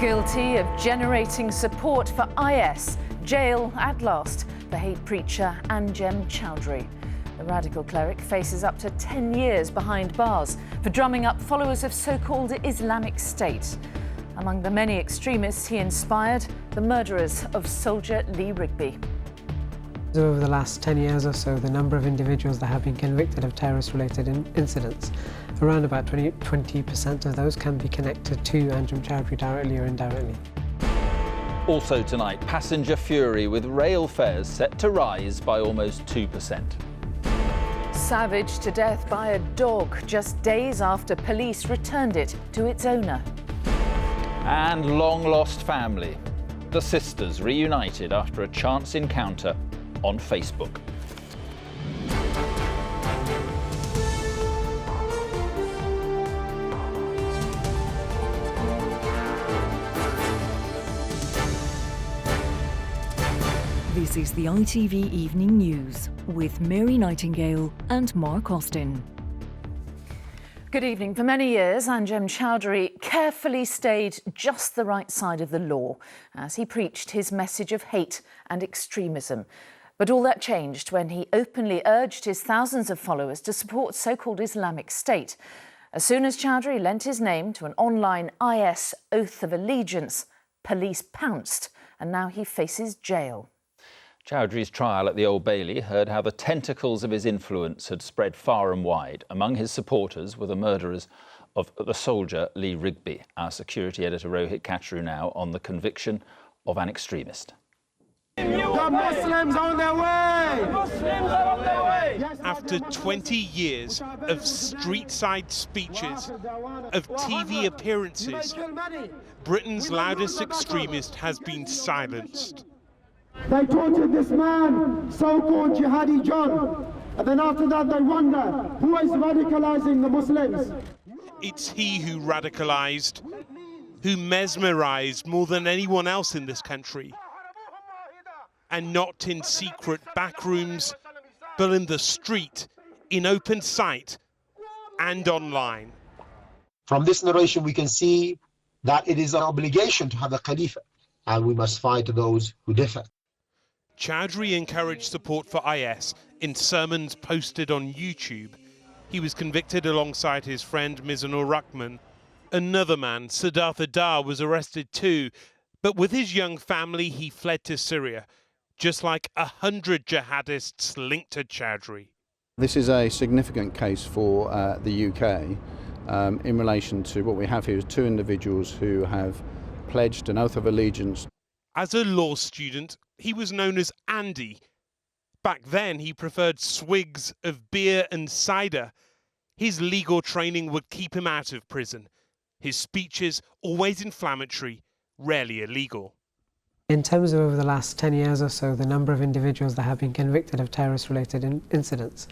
Guilty of generating support for IS, jail at last for hate preacher Anjem Chowdhury. The radical cleric faces up to 10 years behind bars for drumming up followers of so-called Islamic State. Among the many extremists he inspired, the murderers of soldier Lee Rigby. Over the last 10 years or so, the number of individuals that have been convicted of terrorist-related incidents, around about 20% of those can be connected to Anjem Chowdhury directly or indirectly. Also tonight, passenger fury with rail fares set to rise by almost 2%. Savaged to death by a dog just days after police returned it to its owner. And long-lost family. The sisters reunited after a chance encounter on Facebook. This is the ITV Evening News with Mary Nightingale and Mark Austin. Good evening. For many years, Anjem Chowdhury carefully stayed just the right side of the law as he preached his message of hate and extremism. But all that changed when he openly urged his thousands of followers to support so-called Islamic State. As soon as Chowdhury lent his name to an online IS oath of allegiance, police pounced, and now he faces jail. Chowdhury's trial at the Old Bailey heard how the tentacles of his influence had spread far and wide. Among his supporters were the murderers of the soldier Lee Rigby. Our security editor Rohit Katru now on the conviction of an extremist. The Muslims are on their way! The Muslims are on their way! After 20 years of street-side speeches, of TV appearances, Britain's loudest extremist has been silenced. They tortured this man, so-called Jihadi John, and then after that they wonder who is radicalizing the Muslims. It's he who radicalized, who mesmerized more than anyone else in this country. And not in secret backrooms, but in the street, in open sight, and online. From this narration, we can see that it is an obligation to have a Khalifa, and we must fight those who differ. Chowdhury encouraged support for IS in sermons posted on YouTube. He was convicted alongside his friend Mizanur Rahman. Another man, Siddhartha Dar, was arrested too, but with his young family he fled to Syria, just like 100 jihadists linked to Chowdhury. This is a significant case for the UK in relation to what we have here is two individuals who have pledged an oath of allegiance. As a law student, he was known as Andy. Back then, he preferred swigs of beer and cider. His legal training would keep him out of prison. His speeches, always inflammatory, rarely illegal. In terms of over the last 10 years or so, the number of individuals that have been convicted of terrorist-related incidents,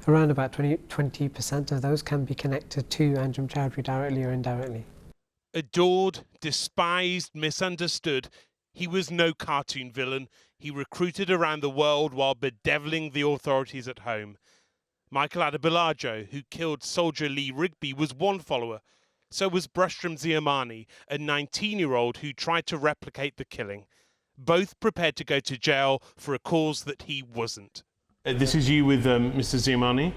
around about 20% of those can be connected to Anjem Chowdhury directly or indirectly. Adored, despised, misunderstood, he was no cartoon villain. He recruited around the world while bedeviling the authorities at home. Michael Adebolajo, who killed soldier Lee Rigby, was one follower. So was Brustram Ziamani, a 19-year-old who tried to replicate the killing. Both prepared to go to jail for a cause that he wasn't. This is you with Mr. Ziamani?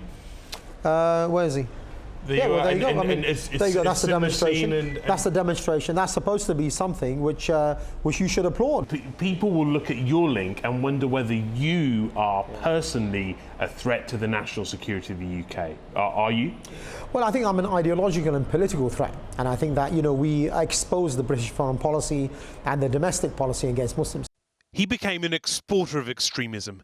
Where is he? There you go. There you go. That's the demonstration. That's the demonstration. That's supposed to be something which you should applaud. People will look at your link and wonder whether you are personally a threat to the national security of the UK. Are you? Well, I think I'm an ideological and political threat, and I think that we expose the British foreign policy and the domestic policy against Muslims. He became an exporter of extremism.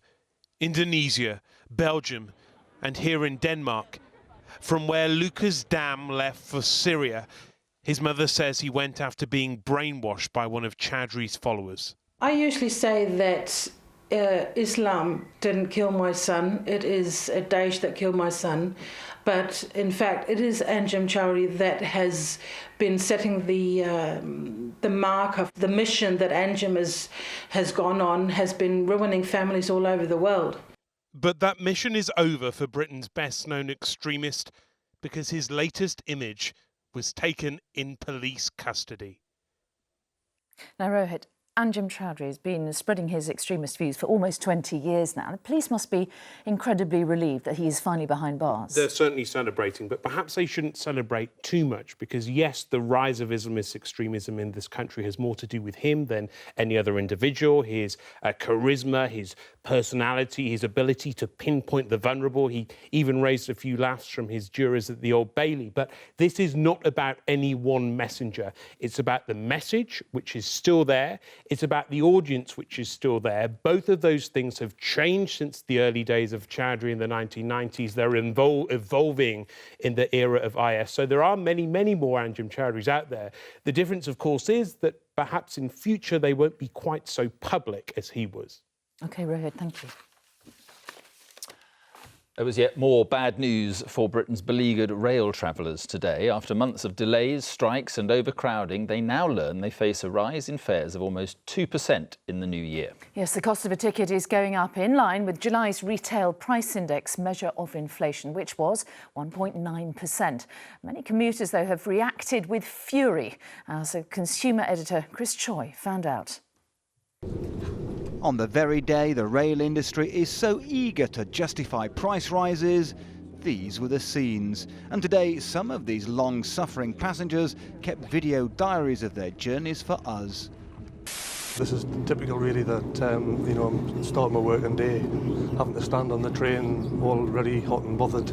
Indonesia, Belgium, and here in Denmark. From where Lucas Dam left for Syria, his mother says he went after being brainwashed by one of Chowdhury's followers. I usually say that Islam didn't kill my son. It is Daesh that killed my son. But in fact, it is Anjem Chowdhury that has been setting the mark of the mission that Anjem has gone on, has been ruining families all over the world. But that mission is over for Britain's best-known extremist because his latest image was taken in police custody. Now, Rohit, Anjem Chowdhury has been spreading his extremist views for almost 20 years now. The police must be incredibly relieved that he is finally behind bars. They're certainly celebrating, but perhaps they shouldn't celebrate too much because, yes, the rise of Islamist extremism in this country has more to do with him than any other individual. His charisma, his personality, his ability to pinpoint the vulnerable. He even raised a few laughs from his jurors at the Old Bailey. But this is not about any one messenger. It's about the message, which is still there. It's about the audience, which is still there. Both of those things have changed since the early days of Chowdhury in the 1990s. They're evolving in the era of IS. So there are many, many more Anjem Chowdhurys out there. The difference, of course, is that perhaps in future they won't be quite so public as he was. OK, Rohit, thank you. There was yet more bad news for Britain's beleaguered rail travellers today. After months of delays, strikes and overcrowding, they now learn they face a rise in fares of almost 2% in the new year. Yes, the cost of a ticket is going up in line with July's retail price index measure of inflation, which was 1.9%. Many commuters, though, have reacted with fury. So consumer editor Chris Choi found out. On the very day the rail industry is so eager to justify price rises, these were the scenes. And today, some of these long-suffering passengers kept video diaries of their journeys for us. This is typical, really, that you know, I'm starting my working day, having to stand on the train, already hot and bothered.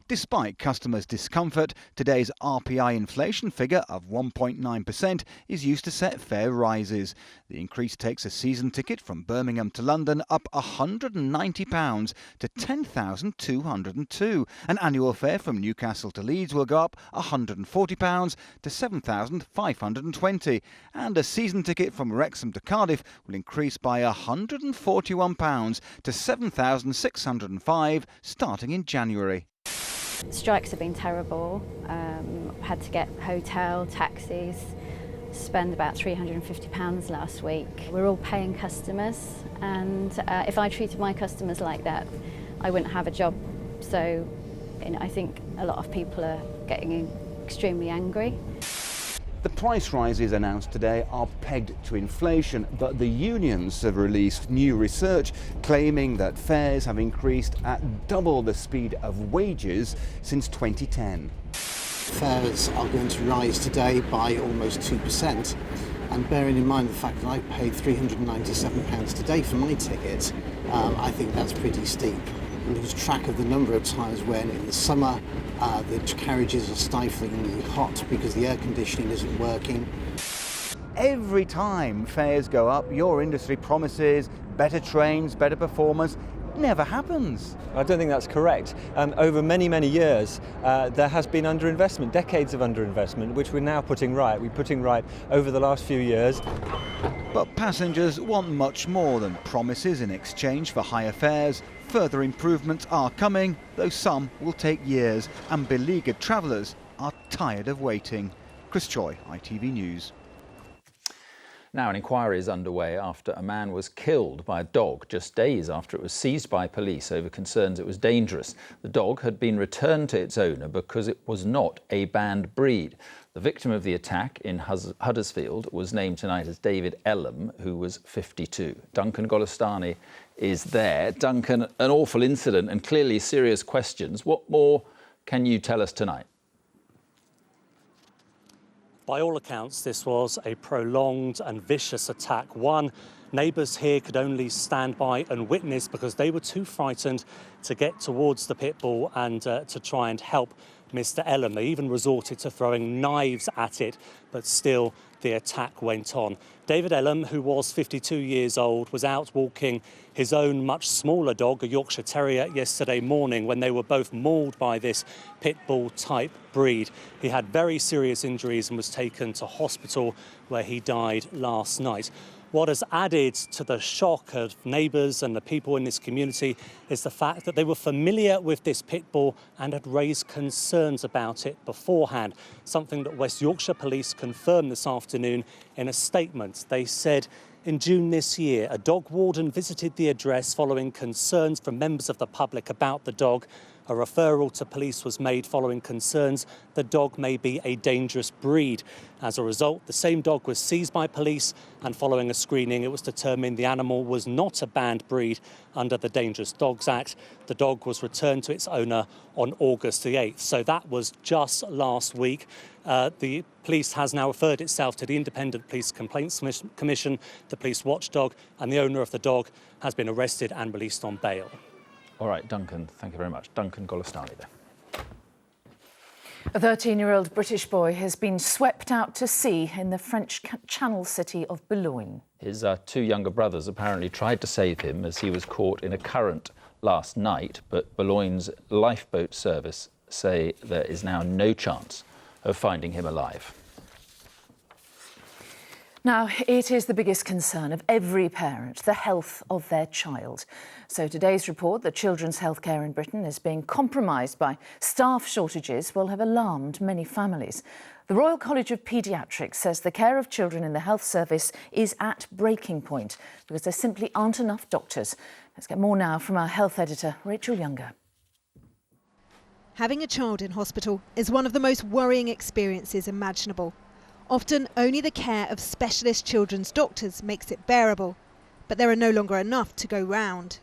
Despite customers' discomfort, today's RPI inflation figure of 1.9% is used to set fare rises. The increase takes a season ticket from Birmingham to London up £190 to £10,202. An annual fare from Newcastle to Leeds will go up £140 to £7,520. And a season ticket from Wrexham to Cardiff will increase by £141 to £7,605 starting in January. Strikes have been terrible. Had to get hotel, taxis, spend about £350 last week. We're all paying customers, and if I treated my customers like that, I wouldn't have a job. So I think a lot of people are getting extremely angry. The price rises announced today are pegged to inflation, but the unions have released new research claiming that fares have increased at double the speed of wages since 2010. Fares are going to rise today by almost 2%. And bearing in mind the fact that I paid £397 today for my ticket, I think that's pretty steep. Lose track of the number of times when in the summer the carriages are stiflingly hot because the air conditioning isn't working. Every time fares go up, your industry promises better trains, better performance. Never happens. I don't think that's correct. Over many, many years, there has been underinvestment, decades of underinvestment, which we're now putting right. We're putting right over the last few years. But passengers want much more than promises in exchange for higher fares. Further improvements are coming, though some will take years, and beleaguered travellers are tired of waiting. Chris Choi, ITV News. Now, an inquiry is underway after a man was killed by a dog just days after it was seized by police over concerns it was dangerous. The dog had been returned to its owner because it was not a banned breed. The victim of the attack in Huddersfield was named tonight as David Elam, who was 52. Duncan Golestani is there. Duncan, an awful incident and clearly serious questions. What more can you tell us tonight? By all accounts, this was a prolonged and vicious attack. One, neighbours here could only stand by and witness because they were too frightened to get towards the pit bull and to try and help Mr. Elam. They even resorted to throwing knives at it, but still the attack went on. David Elam, who was 52 years old, was out walking his own much smaller dog, a Yorkshire Terrier, yesterday morning when they were both mauled by this pit bull type breed. He had very serious injuries and was taken to hospital where he died last night. What has added to the shock of neighbours and the people in this community is the fact that they were familiar with this pit bull and had raised concerns about it beforehand, something that West Yorkshire Police confirmed this afternoon in a statement. They said in June this year, a dog warden visited the address following concerns from members of the public about the dog. A referral to police was made following concerns the dog may be a dangerous breed. As a result, the same dog was seized by police, and following a screening, it was determined the animal was not a banned breed under the Dangerous Dogs Act. The dog was returned to its owner on August the 8th. So that was just last week. The police has now referred itself to the Independent Police Complaints Commission, the police watchdog, and the owner of the dog has been arrested and released on bail. All right, Duncan, thank you very much. Duncan Golestani there. A 13-year-old British boy has been swept out to sea in the French Channel city of Boulogne. His two younger brothers apparently tried to save him as he was caught in a current last night, but Boulogne's lifeboat service say there is now no chance of finding him alive. Now, it is the biggest concern of every parent, the health of their child. So today's report that children's healthcare in Britain is being compromised by staff shortages will have alarmed many families. The Royal College of Paediatrics says the care of children in the health service is at breaking point because there simply aren't enough doctors. Let's get more now from our health editor, Rachel Younger. Having a child in hospital is one of the most worrying experiences imaginable. Often only the care of specialist children's doctors makes it bearable, but there are no longer enough to go round.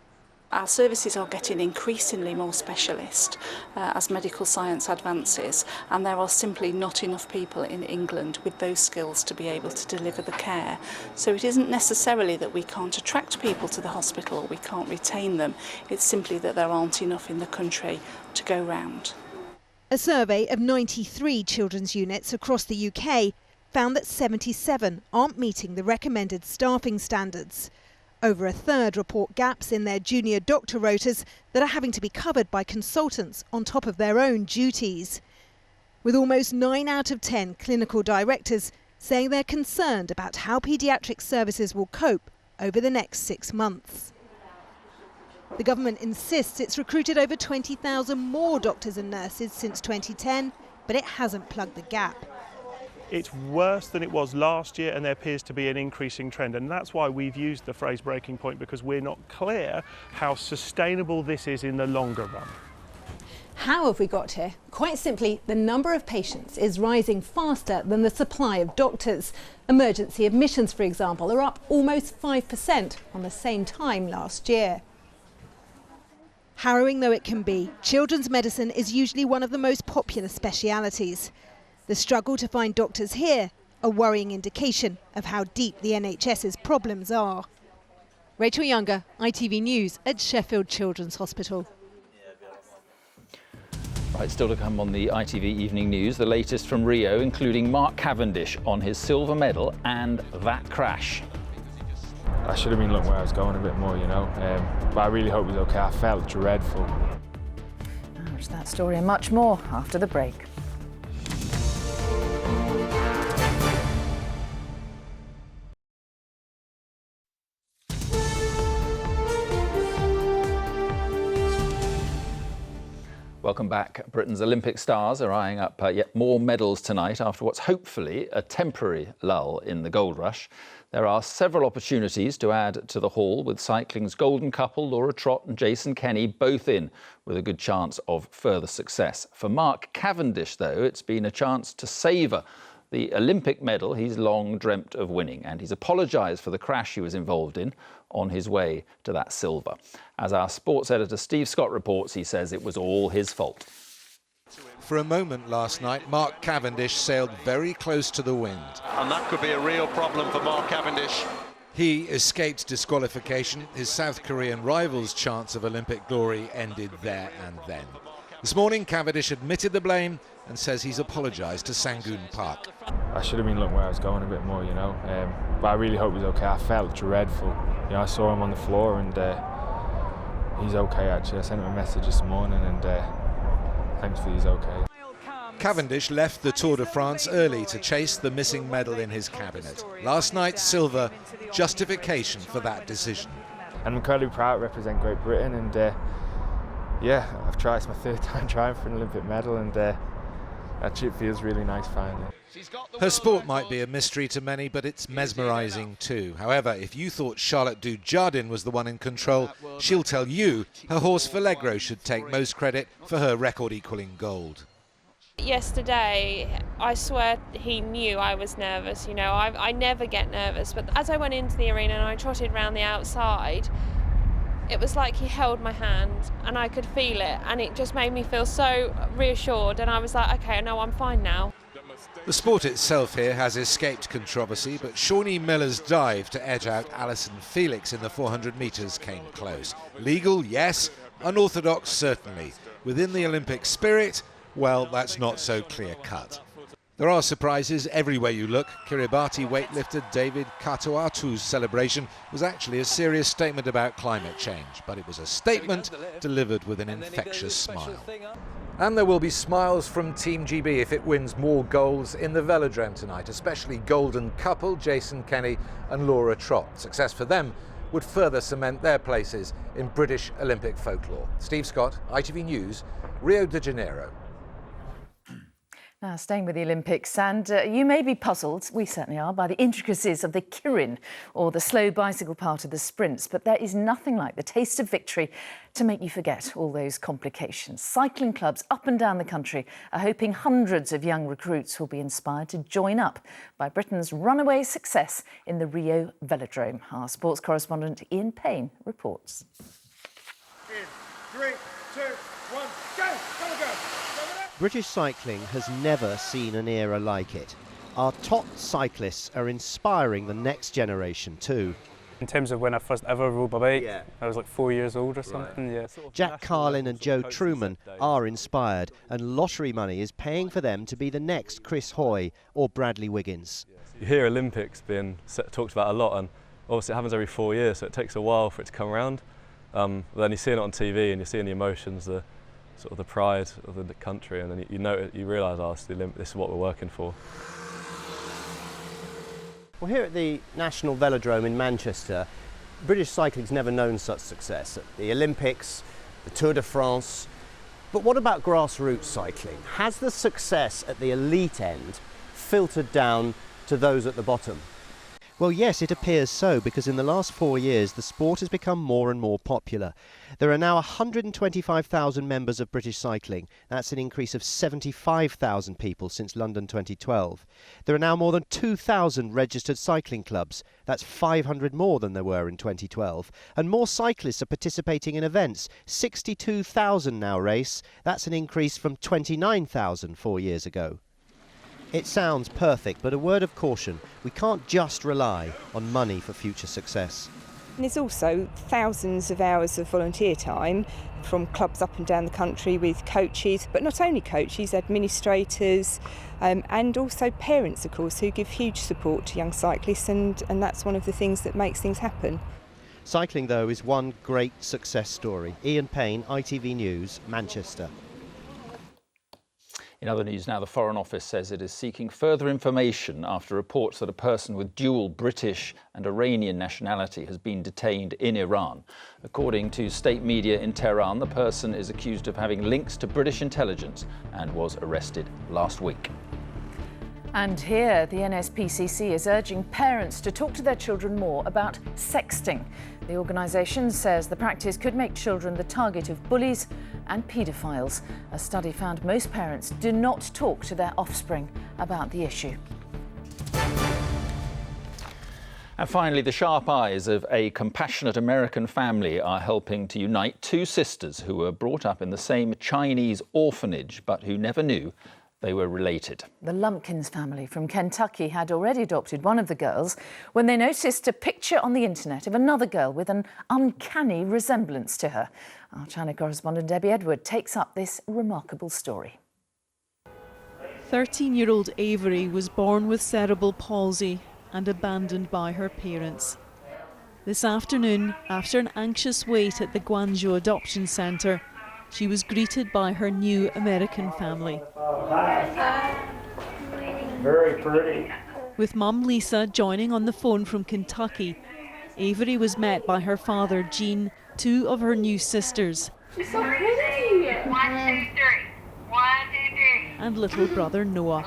Our services are getting increasingly more specialist as medical science advances, and there are simply not enough people in England with those skills to be able to deliver the care. So it isn't necessarily that we can't attract people to the hospital or we can't retain them, it's simply that there aren't enough in the country to go round. A survey of 93 children's units across the UK found that 77 aren't meeting the recommended staffing standards. Over a third report gaps in their junior doctor rotas that are having to be covered by consultants on top of their own duties. With almost 9 out of 10 clinical directors saying they're concerned about how paediatric services will cope over the next 6 months. The government insists it's recruited over 20,000 more doctors and nurses since 2010, but it hasn't plugged the gap. It's worse than it was last year, and there appears to be an increasing trend, and that's why we've used the phrase breaking point, because we're not clear how sustainable this is in the longer run. How have we got here? Quite simply, the number of patients is rising faster than the supply of doctors. Emergency admissions, for example, are up almost 5% on the same time last year. Harrowing though it can be, children's medicine is usually one of the most popular specialities. The struggle to find doctors here, a worrying indication of how deep the NHS's problems are. Rachel Younger, ITV News at Sheffield Children's Hospital. Right, still to come on the ITV Evening News, the latest from Rio, including Mark Cavendish on his silver medal and that crash. I should have been looking where I was going a bit more, you know, but I really hope it was okay. I felt dreadful. There's that story and much more after the break. Welcome back. Britain's Olympic stars are eyeing up yet more medals tonight after what's hopefully a temporary lull in the gold rush. There are several opportunities to add to the haul, with cycling's golden couple, Laura Trott and Jason Kenny, both in with a good chance of further success. For Mark Cavendish, though, it's been a chance to savour the Olympic medal he's long dreamt of winning, and he's apologised for the crash he was involved in on his way to that silver. As our sports editor Steve Scott reports, he says it was all his fault. For a moment last night, Mark Cavendish sailed very close to the wind. And that could be a real problem for Mark Cavendish. He escaped disqualification. His South Korean rival's chance of Olympic glory ended there and then. This morning, Cavendish admitted the blame and says he's apologised to Sangoon Park. I should have been looking where I was going a bit more, you know, but I really hope it was okay. I felt dreadful. You know, I saw him on the floor and he's okay actually. I sent him a message this morning and thankfully he's okay. Cavendish left the Tour de France early to chase the missing medal in his cabinet. Last night's silver, justification for that decision. And I'm incredibly proud to represent Great Britain, and yeah, I've tried, it's my third time trying for an Olympic medal, and Actually, it feels really nice finally. Her sport might be a mystery to many, but it's mesmerising too. However, if you thought Charlotte Dujardin was the one in control, she'll tell you her horse Valegro should take most credit for her record-equalling gold. Yesterday, I swear he knew I was nervous. You know, I never get nervous, but as I went into the arena and I trotted around the outside, it was like he held my hand and I could feel it, and it just made me feel so reassured, and I was like, okay, no, I'm fine now. The sport itself here has escaped controversy, but Shawnee Miller's dive to edge out Alison Felix in the 400 metres came close. Legal, yes. Unorthodox, certainly. Within the Olympic spirit, well, that's not so clear-cut. There are surprises everywhere you look. Kiribati weightlifter David Katoatu's celebration was actually a serious statement about climate change, but it was a statement delivered with an infectious smile. And there will be smiles from Team GB if it wins more golds in the velodrome tonight, especially golden couple Jason Kenny and Laura Trott. Success for them would further cement their places in British Olympic folklore. Steve Scott, ITV News, Rio de Janeiro. Now, staying with the Olympics, and you may be puzzled, we certainly are, by the intricacies of the Kirin, or the slow bicycle part of the sprints, but there is nothing like the taste of victory to make you forget all those complications. Cycling clubs up and down the country are hoping hundreds of young recruits will be inspired to join up by Britain's runaway success in the Rio Velodrome. Our sports correspondent Ian Payne reports. In 3, 2, 1, go! Go, go! British cycling has never seen an era like it. Our top cyclists are inspiring the next generation too. In terms of when I first ever rode my bike, I was like 4 years old or something, yeah. Jack Carlin and Joe Truman are inspired, and lottery money is paying for them to be the next Chris Hoy or Bradley Wiggins. You hear Olympics being talked about a lot, and obviously it happens every 4 years, so it takes a while for it to come around. But then you're seeing it on TV and you're seeing the emotions, the sort of the pride of the country, and then you realise, oh, this is what we're working for. Well, here at the National Velodrome in Manchester, British cycling's never known such success. At the Olympics, the Tour de France. But what about grassroots cycling? Has the success at the elite end filtered down to those at the bottom? Well, yes, it appears so, because in the last 4 years the sport has become more and more popular. There are now 125,000 members of British cycling. That's an increase of 75,000 people since London 2012. There are now more than 2,000 registered cycling clubs. That's 500 more than there were in 2012. And more cyclists are participating in events. 62,000 now race. That's an increase from 29,000 4 years ago. It sounds perfect, but a word of caution. We can't just rely on money for future success. And there's also thousands of hours of volunteer time from clubs up and down the country with coaches, but not only coaches, administrators, and also parents, of course, who give huge support to young cyclists, and that's one of the things that makes things happen. Cycling, though, is one great success story. Ian Payne, ITV News, Manchester. In other news now, the Foreign Office says it is seeking further information after reports that a person with dual British and Iranian nationality has been detained in Iran. According to state media in Tehran, the person is accused of having links to British intelligence and was arrested last week. And here, the NSPCC is urging parents to talk to their children more about sexting. The organisation says the practice could make children the target of bullies and paedophiles. A study found most parents do not talk to their offspring about the issue. And finally, the sharp eyes of a compassionate American family are helping to unite two sisters who were brought up in the same Chinese orphanage but who never knew they were related. The Lumpkins family from Kentucky had already adopted one of the girls when they noticed a picture on the internet of another girl with an uncanny resemblance to her. Our China correspondent Debbie Edward takes up this remarkable story. 13-year-old Avery was born with cerebral palsy and abandoned by her parents. This afternoon, after an anxious wait at the Guangzhou Adoption Centre, she was greeted by her new American family. Very pretty. With mum Lisa joining on the phone from Kentucky, Avery was met by her father Jean, two of her new sisters. She's so pretty. 1, 2, 3. 1, 2, 3. and little brother Noah.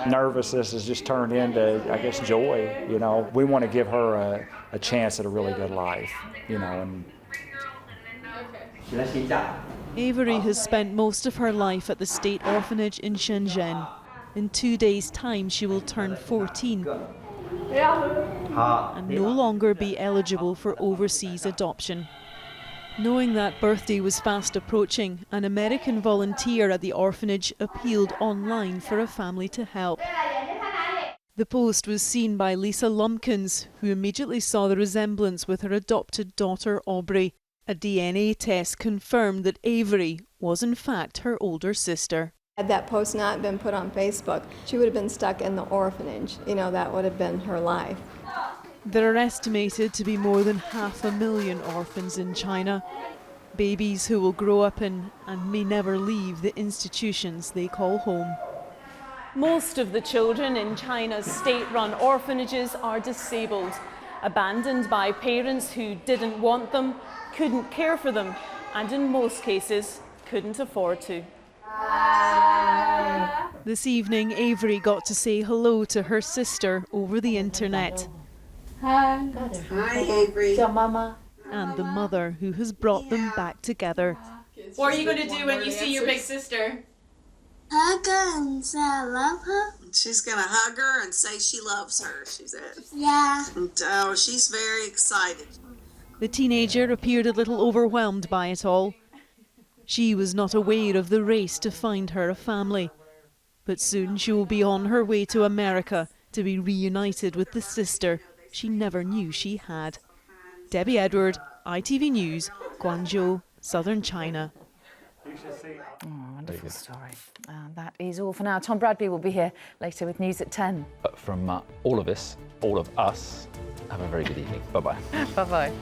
Nervousness has just turned into, I guess, joy. You know, we want to give her a chance at a really good life, you know. And Avery has spent most of her life at the state orphanage in Shenzhen. In 2 days' time, she will turn 14 and no longer be eligible for overseas adoption. Knowing that birthday was fast approaching, an American volunteer at the orphanage appealed online for a family to help. The post was seen by Lisa Lumpkins, who immediately saw the resemblance with her adopted daughter Aubrey. A DNA test confirmed that Avery was in fact her older sister. Had that post not been put on Facebook, she would have been stuck in the orphanage. You know, that would have been her life. There are estimated to be more than 500,000 orphans in China. Babies who will grow up in and may never leave the institutions they call home. Most of the children in China's state-run orphanages are disabled, abandoned by parents who didn't want them, couldn't care for them, and in most cases couldn't afford to. This evening, Avery got to say hello to her sister over the internet. Hi. Hi, Avery. Mama. And the mother who has brought them back together. What are you going to do when you see your big sister? Hug her and say I love her. She's going to hug her and say she loves her, she said. Yeah. And she's very excited. The teenager appeared a little overwhelmed by it all. She was not aware of the race to find her a family. But soon she will be on her way to America to be reunited with the sister she never knew she had. Debbie Edward, ITV News, Guangzhou, southern China. Oh, wonderful story. That is all for now. Tom Bradby will be here later with news at 10. From all of us, have a very good evening. Bye-bye. Bye-bye.